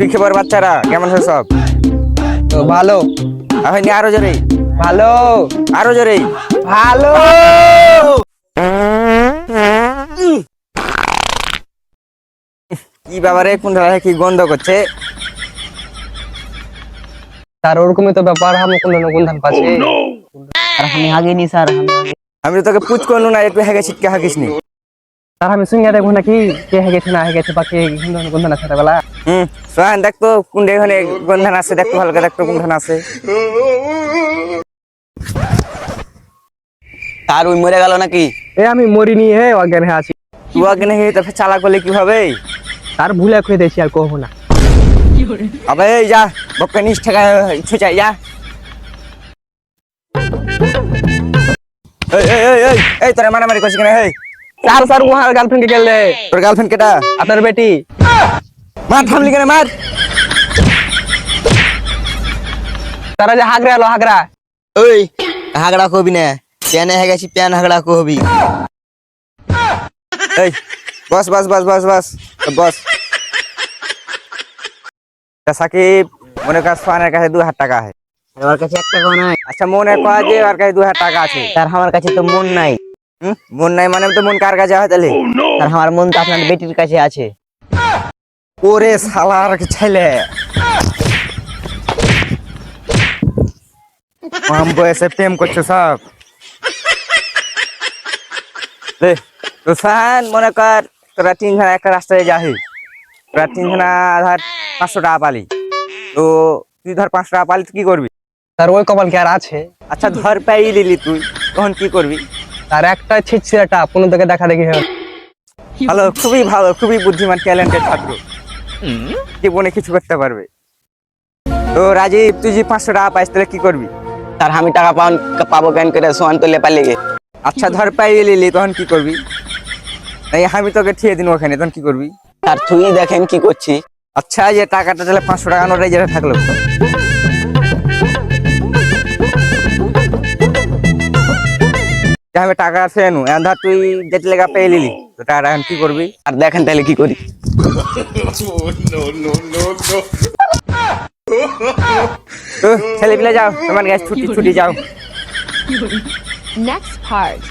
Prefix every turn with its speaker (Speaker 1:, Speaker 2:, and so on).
Speaker 1: কি খবর বাচ্চারা, কেমন আছে সব?
Speaker 2: তো ভালো।
Speaker 1: হয়নি, আরো জোরে,
Speaker 2: ভালো
Speaker 1: আরো জোরে।
Speaker 2: ভালো।
Speaker 1: কি ব্যাপারে, কোন ধারা কি গন্ধ করছে?
Speaker 2: স্যার ওরকমই তো ব্যাপার, আমি কোন ধান পাচ্ছি।
Speaker 3: আর আমি আগে নি স্যার,
Speaker 1: আমি তো তোকে পুচ করলু না, একটু হেগে ছিটকে হাগিস নি।
Speaker 2: স্যার আমি শুনিয়া দেখবো নাকি কে গেছে না গেছে বা কে কোন ধান আছে বেলা।
Speaker 1: সোহান দেখ তো কোন এখানে গন্ধান আছে, দেখতো ভালো করে দেখতো কোন ধান আছে।
Speaker 3: স্যার ওই মরে গেল নাকি?
Speaker 2: এ আমি মরিনি, হে অজ্ঞান হয়ে আছি।
Speaker 1: তুই আগে তো চালা করলে কি হবে?
Speaker 2: তার ভুলে খুঁয়ে দিয়েছি, আর কহবো না।
Speaker 1: আবে এই যা, বক্কা নিচ ঠেকা ইচ্ছে চাই যা। এই এই এই এই এই তোরা মারামারি করছিস কেন? এই
Speaker 2: স্যার স্যার ওহার গার্লফ্রেন্ড কে গেলে।
Speaker 1: তোর গার্লফ্রেন্ড কেটা?
Speaker 2: আপনার বেটি।
Speaker 1: মার, থামলি কেন? মার।
Speaker 2: তারা যে হাগরা এলো হাগরা।
Speaker 3: ওই হাগড়া কবি না, প্যানে হয়ে গেছি, প্যান হাগড়া কবি।
Speaker 1: এই বস বস বস বস বস বস। সাকিব, মনে কর সোহানের কাছে 2000 টাকা আছে।
Speaker 3: আমার কাছে 1 টাকাও নাই।
Speaker 1: আচ্ছা মনে কর যে ওর কাছে 2000 টাকা আছে।
Speaker 3: স্যার আমার কাছে তো মন নাই।
Speaker 1: মন নাই মানে তো মন কার কাছে হয় তাহলে?
Speaker 3: স্যার আমার মন তো আপনার বেটির কাছে আছে।
Speaker 1: ওরে শালার ছেলে, কম বয়সে প্রেম করছে সব। তো সাহান মনে কর তোরা 3 জনা একটা রাস্তায় যাহি, তোরা 3 জনা ধর 500 টাকা পালি। তো তুই ধর 500 টাকা পালি, তুই কি করবি?
Speaker 2: তার ওই কপাল কি আর আছে?
Speaker 1: আচ্ছা ধর পাই লিলি তুই, তখন কি করবি?
Speaker 2: তার একটা ছিটছিড়াটা কোনো তোকে দেখা দেখি হয়।
Speaker 1: ভালো, খুবই ভালো, খুবই বুদ্ধিমান, ট্যালেন্টেড ছাত্র, জীবনে কিছু করতে পারবে। তো রাজীব, তুই যে 500 টাকা পাইস তাহলে কি করবি?
Speaker 3: স্যার আমি টাকা পাবো কেন করে, সোয়ান তো লেপা লেগে।
Speaker 1: আচ্ছা ধর পাই লিলি, তখন কি করবি? এই আমি তোকে ঠিয়ে দিন ওখানে, তখন কি করবি?
Speaker 3: স্যার তুই দেখেন কি করছি।
Speaker 1: আচ্ছা যে টাকাটা তাহলে 500 টাকা নোটাই যেটা থাকলো, আমি টাকা আছে নু ধর তুই যেতে লেগা পেয়ে লিলি, তো টাকাটা এখন কি করবি?
Speaker 3: আর দেখেন তাহলে কি করি।
Speaker 1: তো ছেলে পিলে যাও, তোমার গ্যাস ছুটি ছুটি যাও।
Speaker 4: Next part.